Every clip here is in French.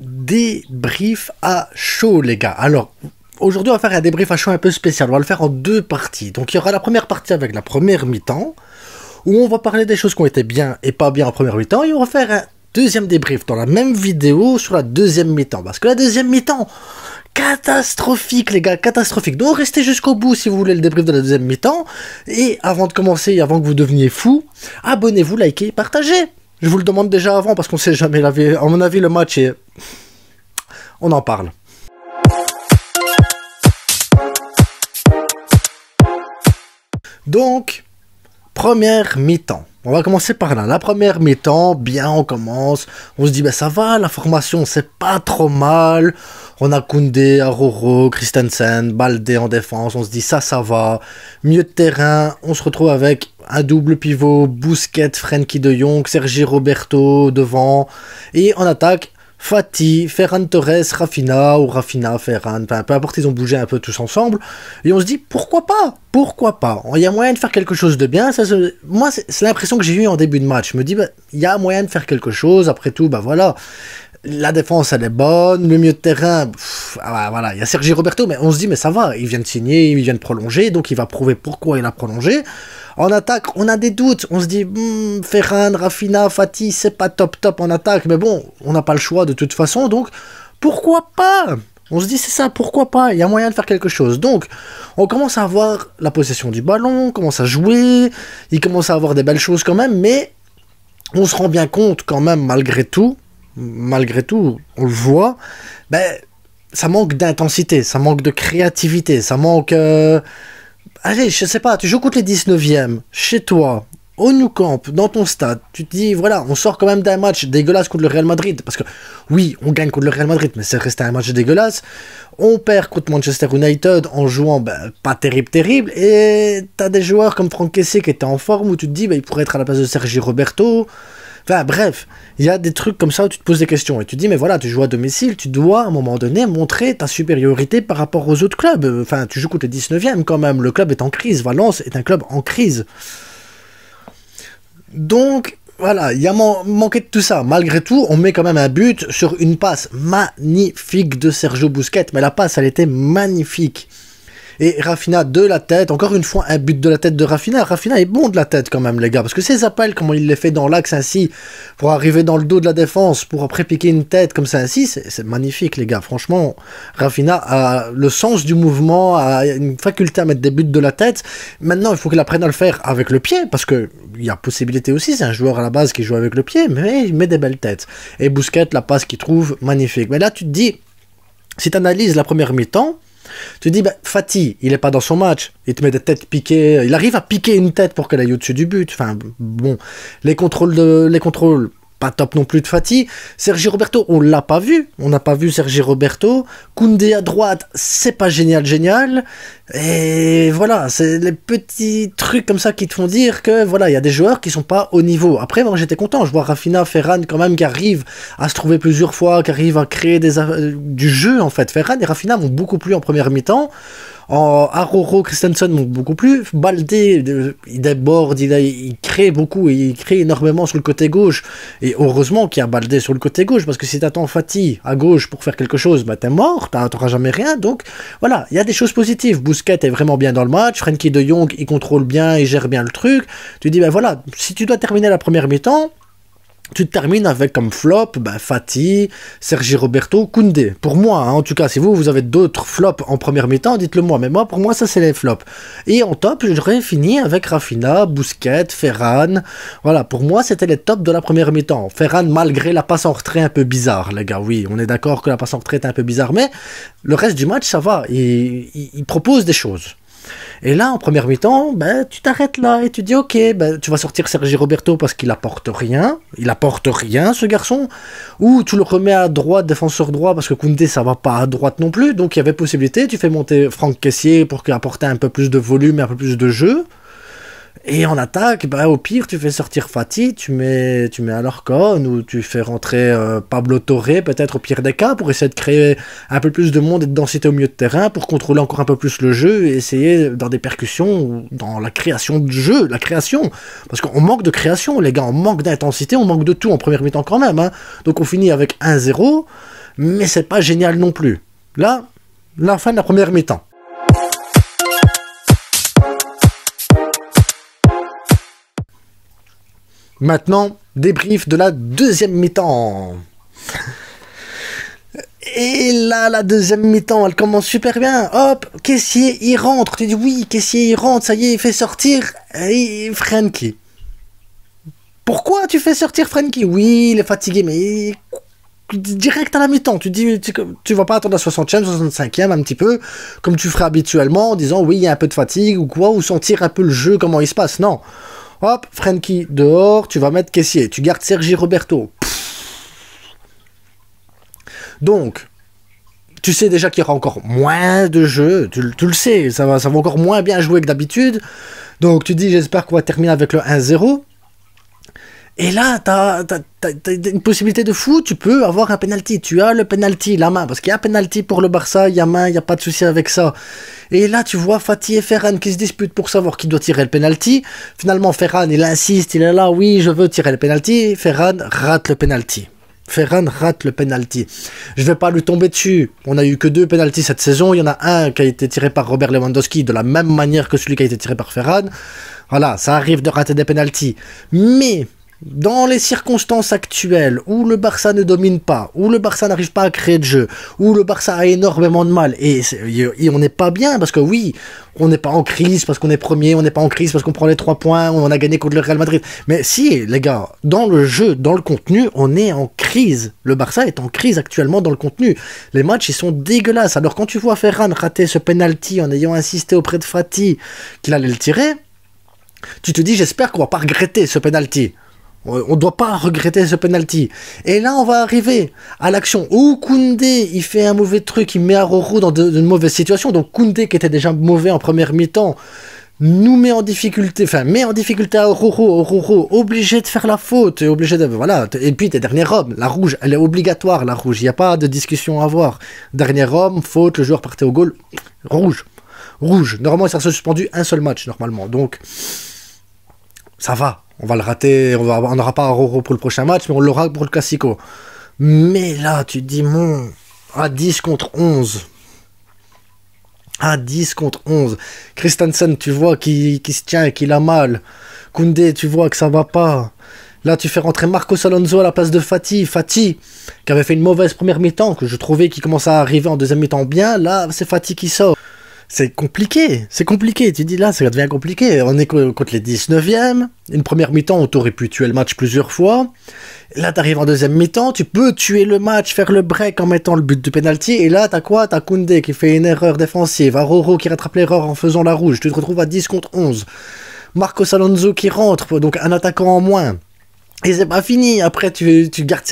débrief à chaud, les gars. Alors, aujourd'hui, on va faire un débrief à chaud un peu spécial. On va le faire en deux parties. Donc, il y aura la première partie avec la première mi-temps, où on va parler des choses qui ont été bien et pas bien en première mi-temps, et on va faire un deuxième débrief dans la même vidéo sur la deuxième mi-temps. Parce que la deuxième mi-temps, catastrophique, les gars, catastrophique. Donc, restez jusqu'au bout si vous voulez le débrief de la deuxième mi-temps. Et avant de commencer, avant que vous deveniez fous, abonnez-vous, likez, partagez. Je vous le demande déjà avant parce qu'on sait jamais. À mon avis, le match est... On en parle. Donc, première mi-temps. On va commencer par là. La première mi-temps, bien, on commence. On se dit, ben ça va, la formation, c'est pas trop mal. On a Koundé, Aroro, Christensen, Baldé en défense. On se dit, ça va. Mieux de terrain. On se retrouve avec un double pivot, Busquets, Frenkie de Jong, Sergi Roberto devant. Et en attaque, Fati, Ferran Torres, Rafinha ou Rafinha, Ferran, enfin peu importe, ils ont bougé un peu tous ensemble. Et on se dit, pourquoi pas? Pourquoi pas? Il y a moyen de faire quelque chose de bien. Moi, c'est l'impression que j'ai eue en début de match. Je me dis, bah, il y a moyen de faire quelque chose. Après tout, bah voilà. La défense, elle est bonne. Le milieu de terrain, voilà, il y a Sergi Roberto, mais on se dit, mais ça va. Il vient de signer, il vient de prolonger, donc il va prouver pourquoi il a prolongé. En attaque, on a des doutes. On se dit, Ferran, Rafinha, Fati, c'est pas top en attaque. Mais bon, on n'a pas le choix de toute façon, donc pourquoi pas? On se dit, c'est ça, pourquoi pas? Il y a moyen de faire quelque chose. Donc, on commence à avoir la possession du ballon, on commence à jouer, il commence à avoir des belles choses quand même, mais on se rend bien compte quand même, malgré tout, on le voit, ben, ça manque d'intensité, ça manque de créativité, ça manque... Allez, je sais pas, tu joues contre les 19e, chez toi, au Nou Camp, dans ton stade, tu te dis, voilà, on sort quand même d'un match dégueulasse contre le Real Madrid, parce que, oui, on gagne contre le Real Madrid, mais c'est resté un match dégueulasse, on perd contre Manchester United en jouant, ben, pas terrible, et t'as des joueurs comme Franck Kessié qui étaient en forme, où tu te dis, ben, il pourrait être à la place de Sergi Roberto, enfin, bref, il y a des trucs comme ça où tu te poses des questions, et tu te dis, mais voilà, tu joues à domicile, tu dois, à un moment donné, montrer ta supériorité par rapport aux autres clubs, enfin, tu joues contre les 19e quand même, le club est en crise, Valence est un club en crise. Donc, voilà, il y a manqué de tout ça. Malgré tout, on met quand même un but sur une passe magnifique de Sergio Busquets. Mais la passe, elle était magnifique. Et Rafinha de la tête, encore une fois, un but de la tête de Rafinha. Rafinha est bon de la tête quand même, les gars. Parce que ces appels, comment il les fait dans l'axe ainsi, pour arriver dans le dos de la défense, pour après piquer une tête comme ça ainsi, c'est magnifique, les gars. Franchement, Rafinha a le sens du mouvement, a une faculté à mettre des buts de la tête. Maintenant, il faut qu'il apprenne à le faire avec le pied, parce que il y a possibilité aussi, c'est un joueur à la base qui joue avec le pied, mais il met des belles têtes. Et Busquets, la passe qu'il trouve, magnifique. Mais là, tu te dis, si tu analyses la première mi-temps, tu te dis, ben, Fati, il est pas dans son match, il te met des têtes piquées, il arrive à piquer une tête pour qu'elle aille au-dessus du but, enfin, bon, les contrôles, pas top non plus de Fati. Sergi Roberto, on l'a pas vu, on n'a pas vu Sergi Roberto. Koundé à droite, c'est pas génial, et voilà, c'est les petits trucs comme ça qui te font dire que, voilà, il y a des joueurs qui sont pas au niveau. Après, moi, j'étais content, je vois Rafinha, Ferran, quand même, qui arrivent à se trouver plusieurs fois, qui arrivent à créer du jeu, en fait. Ferran et Rafinha m'ont beaucoup plu en première mi-temps. Aroro, Christensen m'ont beaucoup plu. Baldé, il déborde, il crée beaucoup, il crée énormément sur le côté gauche. Et heureusement qu'il y a Baldé sur le côté gauche, parce que si t'attends Fati à gauche pour faire quelque chose, bah t'es mort, t'auras jamais rien. Donc voilà, il y a des choses positives. Busquets est vraiment bien dans le match, Frenkie de Jong, il contrôle bien, il gère bien le truc. Tu dis, ben voilà, si tu dois terminer la première mi-temps, tu termines avec comme flop, ben, Fati, Sergi Roberto, Koundé. Pour moi, hein, en tout cas, si vous avez d'autres flops en première mi-temps, dites-le moi. Mais moi, pour moi, ça, c'est les flops. Et en top, j'aurais fini avec Rafinha, Busquets, Ferran. Voilà, pour moi, c'était les tops de la première mi-temps. Ferran, malgré la passe en retrait un peu bizarre, les gars. Oui, on est d'accord que la passe en retrait est un peu bizarre, mais le reste du match, ça va. Il propose des choses. Et là, en première mi-temps, ben, tu t'arrêtes là et tu dis, ok, ben, tu vas sortir Sergi Roberto parce qu'il apporte rien, ce garçon, ou tu le remets à droite, défenseur droit, parce que Koundé, ça va pas à droite non plus, donc il y avait possibilité, tu fais monter Franck Kessié pour qu'il apporte un peu plus de volume, un peu plus de jeu. Et en attaque, bah, au pire, tu fais sortir Fati, tu mets Alarcon, ou tu fais rentrer Pablo Torre, peut-être au pire des cas, pour essayer de créer un peu plus de monde et de densité au milieu de terrain, pour contrôler encore un peu plus le jeu, et essayer dans des percussions, ou dans la création de jeu, la création. Parce qu'on manque de création, les gars, on manque d'intensité, on manque de tout en première mi-temps quand même. Hein. Donc on finit avec 1-0, mais c'est pas génial non plus. Là, la fin de la première mi-temps. Maintenant, débrief de la deuxième mi-temps. Et là, la deuxième mi-temps, elle commence super bien. Hop, Kessié, il rentre. Tu dis oui, Kessié, il rentre. Ça y est, il fait sortir Frenkie. Pourquoi tu fais sortir Frenkie? Oui, il est fatigué, mais direct à la mi-temps. Tu vas pas attendre la 60e, 65e un petit peu, comme tu ferais habituellement, en disant oui, il y a un peu de fatigue ou quoi, ou sentir un peu le jeu, comment il se passe. Non. Hop, Frenkie dehors, tu vas mettre Kessié, tu gardes Sergi Roberto. Donc, tu sais déjà qu'il y aura encore moins de jeux, tu le sais, ça va encore moins bien jouer que d'habitude. Donc tu dis, j'espère qu'on va terminer avec le 1-0. Et là, t'as une possibilité de fou, tu peux avoir un penalty. Tu as le penalty, la main, parce qu'il y a un penalty pour le Barça, il y a main, il n'y a pas de souci avec ça. Et là, tu vois Fati et Ferran qui se disputent pour savoir qui doit tirer le penalty. Finalement, Ferran, il insiste, il est là, oui, je veux tirer le penalty. Ferran rate le penalty. Je vais pas lui tomber dessus. On a eu que 2 penalties cette saison. Il y en a un qui a été tiré par Robert Lewandowski de la même manière que celui qui a été tiré par Ferran. Voilà, ça arrive de rater des penalties. Mais dans les circonstances actuelles où le Barça ne domine pas, où le Barça n'arrive pas à créer de jeu, où le Barça a énormément de mal, et on n'est pas bien, parce que oui, on n'est pas en crise parce qu'on est premier, on n'est pas en crise parce qu'on prend les 3 points, on a gagné contre le Real Madrid. Mais si, les gars, dans le jeu, dans le contenu, on est en crise. Le Barça est en crise actuellement dans le contenu. Les matchs, ils sont dégueulasses. Alors quand tu vois Ferran rater ce penalty en ayant insisté auprès de Fati qu'il allait le tirer, tu te dis, j'espère qu'on va pas regretter ce penalty. On doit pas regretter ce penalty. Et là, on va arriver à l'action où Koundé, il fait un mauvais truc, il met Araujo dans une mauvaise situation. Donc Koundé, qui était déjà mauvais en première mi-temps, nous met en difficulté, à Araujo, obligé de faire la faute, obligé de, voilà. Et puis, tes derniers hommes, la rouge, elle est obligatoire, la rouge. Il n'y a pas de discussion à avoir. Dernier homme, faute, le joueur partait au goal, rouge. Normalement, il sera suspendu un seul match, normalement. Donc, ça va. On va le rater, on n'aura pas Araujo pour le prochain match, mais on l'aura pour le Classico. Mais là, tu te dis, à 10 contre 11. À 10 contre 11. Christensen, tu vois qu'il se tient et qu'il a mal. Koundé, tu vois que ça va pas. Là, tu fais rentrer Marcos Alonso à la place de Fati. Fati, qui avait fait une mauvaise première mi-temps, que je trouvais qu'il commençait à arriver en deuxième mi-temps bien. Là, c'est Fati qui sort. C'est compliqué. Tu dis là, ça devient compliqué. On est contre les 19e. Une première mi-temps où tu aurais pu tuer le match plusieurs fois. Là, tu arrives en deuxième mi-temps, tu peux tuer le match, faire le break en mettant le but de penalty. Et là, t'as quoi? T'as Koundé qui fait une erreur défensive, Araujo qui rattrape l'erreur en faisant la rouge. Tu te retrouves à 10 contre 11. Marcos Alonso qui rentre, donc un attaquant en moins. Et c'est pas fini, après tu gardes,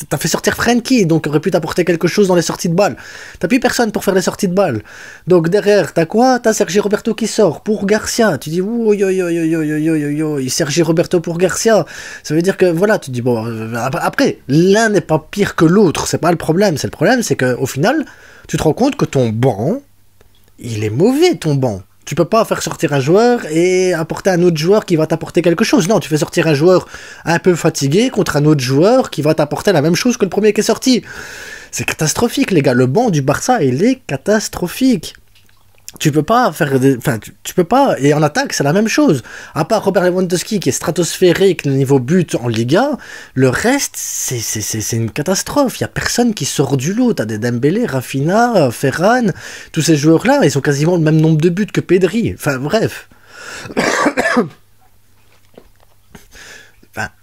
t'as fait sortir Frenkie, donc aurait pu t'apporter quelque chose dans les sorties de balles. T'as plus personne pour faire les sorties de balles. Donc derrière, t'as quoi? T'as Sergi Roberto qui sort pour Garcia. Tu dis, Sergi Roberto pour Garcia. Ça veut dire que, voilà, tu dis, bon, après, l'un n'est pas pire que l'autre, c'est pas le problème. C'est le problème, c'est qu'au final, tu te rends compte que ton banc, il est mauvais, ton banc. Tu peux pas faire sortir un joueur et apporter un autre joueur qui va t'apporter quelque chose. Non, tu fais sortir un joueur un peu fatigué contre un autre joueur qui va t'apporter la même chose que le premier qui est sorti. C'est catastrophique, les gars. Le banc du Barça, il est catastrophique. Tu peux pas faire tu peux pas, et en attaque c'est la même chose, à part Robert Lewandowski qui est stratosphérique le niveau but en Liga, le reste c'est une catastrophe. Il y a personne qui sort du lot. T'as des Dembélé, Rafinha, Ferran, tous ces joueurs là, ils ont quasiment le même nombre de buts que Pedri, enfin bref.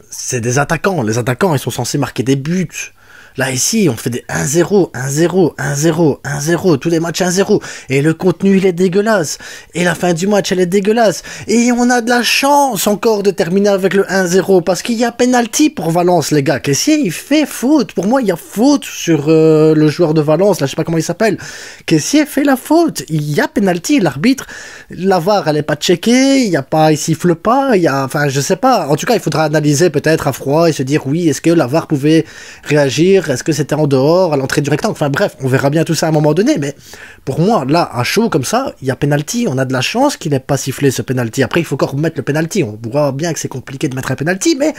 C'est des attaquants, les attaquants ils sont censés marquer des buts. Là, ici, on fait des 1-0, 1-0, 1-0, 1-0, tous les matchs 1-0. Et le contenu, il est dégueulasse. Et la fin du match, elle est dégueulasse. Et on a de la chance encore de terminer avec le 1-0 parce qu'il y a penalty pour Valence, les gars. Caissier, il fait faute. Pour moi, il y a faute sur le joueur de Valence. Là, je sais pas comment il s'appelle. Caissier fait la faute. Il y a penalty. L'arbitre, la VAR, elle est pas checkée. Il y a pas, il siffle pas. Il y a, enfin, je sais pas. En tout cas, il faudra analyser peut-être à froid et se dire, oui, est-ce que la VAR pouvait réagir? Est-ce que c'était en dehors, à l'entrée du rectangle? Enfin bref, on verra bien tout ça à un moment donné, mais pour moi, là, à chaud comme ça, il y a penalty, on a de la chance qu'il n'ait pas sifflé ce penalty. Après, il faut encore remettre le penalty, on voit bien que c'est compliqué de mettre un penalty, mais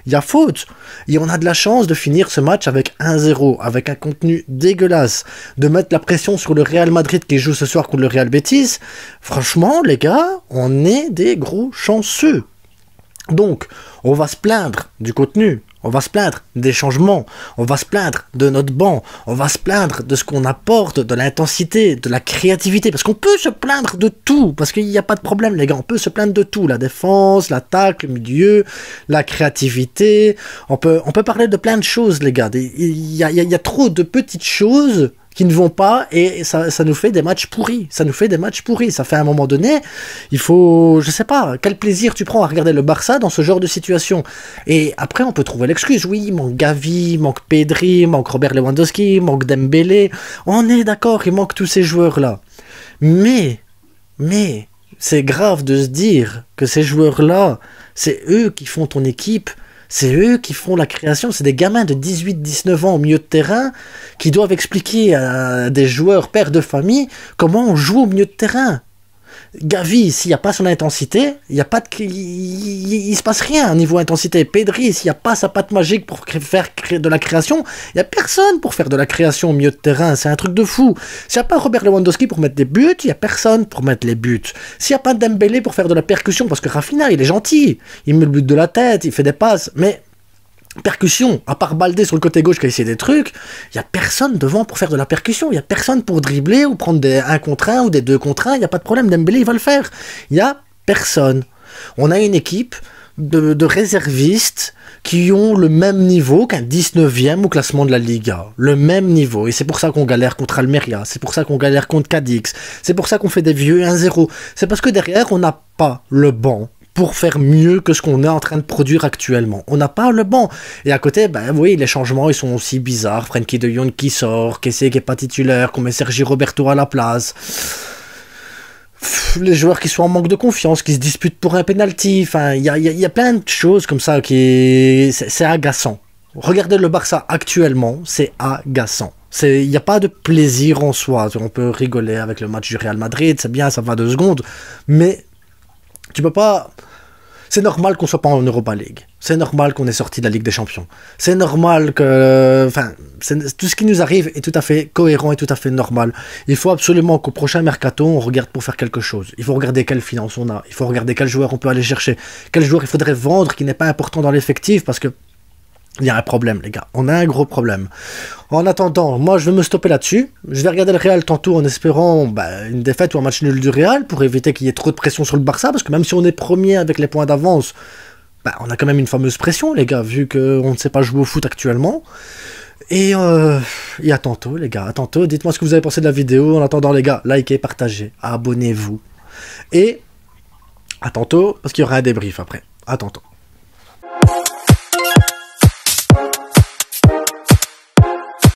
il y a faute. Et on a de la chance de finir ce match avec 1-0, avec un contenu dégueulasse, de mettre la pression sur le Real Madrid qui joue ce soir contre le Real Betis. Franchement, les gars, on est des gros chanceux. Donc, on va se plaindre du contenu, on va se plaindre des changements, on va se plaindre de notre banc, on va se plaindre de ce qu'on apporte, de l'intensité, de la créativité, parce qu'on peut se plaindre de tout, parce qu'il n'y a pas de problème les gars, on peut se plaindre de tout, la défense, l'attaque, le milieu, la créativité, on peut parler de plein de choses les gars, il y a trop de petites choses qui ne vont pas, et ça nous fait des matchs pourris. Ça nous fait des matchs pourris. Ça fait à un moment donné, il faut, je sais pas, quel plaisir tu prends à regarder le Barça dans ce genre de situation. Et après, on peut trouver l'excuse. Oui, il manque Gavi, il manque Pedri, il manque Robert Lewandowski, il manque Dembélé. On est d'accord, il manque tous ces joueurs-là. Mais, c'est grave de se dire que ces joueurs-là, c'est eux qui font ton équipe. C'est eux qui font la création, c'est des gamins de 18-19 ans au milieu de terrain qui doivent expliquer à des joueurs pères de famille comment on joue au milieu de terrain. Gavi, s'il n'y a pas son intensité, il se passe rien au niveau intensité. Pedri, s'il n'y a pas sa patte magique pour faire de la création, il n'y a personne pour faire de la création au milieu de terrain. C'est un truc de fou. S'il n'y a pas Robert Lewandowski pour mettre des buts, il n'y a personne pour mettre les buts. S'il n'y a pas Dembélé pour faire de la percussion, parce que Rafinha, il est gentil, il met le but de la tête, il fait des passes, mais percussion, à part Baldé sur le côté gauche qui a essayé des trucs, il n'y a personne devant pour faire de la percussion, il n'y a personne pour dribbler ou prendre des 1 contre 1 ou des 2 contre 1, il n'y a pas de problème, Dembélé il va le faire, il n'y a personne. On a une équipe de réservistes qui ont le même niveau qu'un 19e au classement de la Liga, le même niveau, et c'est pour ça qu'on galère contre Almeria, c'est pour ça qu'on galère contre Cadix, c'est pour ça qu'on fait des vieux 1-0, c'est parce que derrière on n'a pas le banc pour faire mieux que ce qu'on est en train de produire actuellement. On n'a pas le banc. Et à côté, ben oui, les changements, ils sont aussi bizarres. Frenkie de Jong qui sort, Kessié qui est pas titulaire, qu'on met Sergi Roberto à la place. Les joueurs qui sont en manque de confiance, qui se disputent pour un penalty. Enfin, il y a plein de choses comme ça qui... C'est agaçant. Regardez le Barça actuellement, c'est agaçant. Il n'y a pas de plaisir en soi. On peut rigoler avec le match du Real Madrid, c'est bien, ça va 2 secondes. Mais tu peux pas... C'est normal qu'on soit pas en Europa League. C'est normal qu'on est sorti de la Ligue des Champions. C'est normal que... Enfin, tout ce qui nous arrive est tout à fait cohérent et tout à fait normal. Il faut absolument qu'au prochain mercato, on regarde pour faire quelque chose. Il faut regarder quelles finances on a. Il faut regarder quel joueur on peut aller chercher. Quel joueur il faudrait vendre qui n'est pas important dans l'effectif parce que il y a un problème, les gars. On a un gros problème. En attendant, moi, je vais me stopper là-dessus. Je vais regarder le Real tantôt en espérant une défaite ou un match nul du Real pour éviter qu'il y ait trop de pression sur le Barça. Parce que même si on est premier avec les points d'avance, on a quand même une fameuse pression, les gars, vu qu'on ne sait pas jouer au foot actuellement. Et à tantôt, les gars. À tantôt. Dites-moi ce que vous avez pensé de la vidéo. En attendant, les gars, likez, partagez, abonnez-vous. Et à tantôt, parce qu'il y aura un débrief après. À tantôt.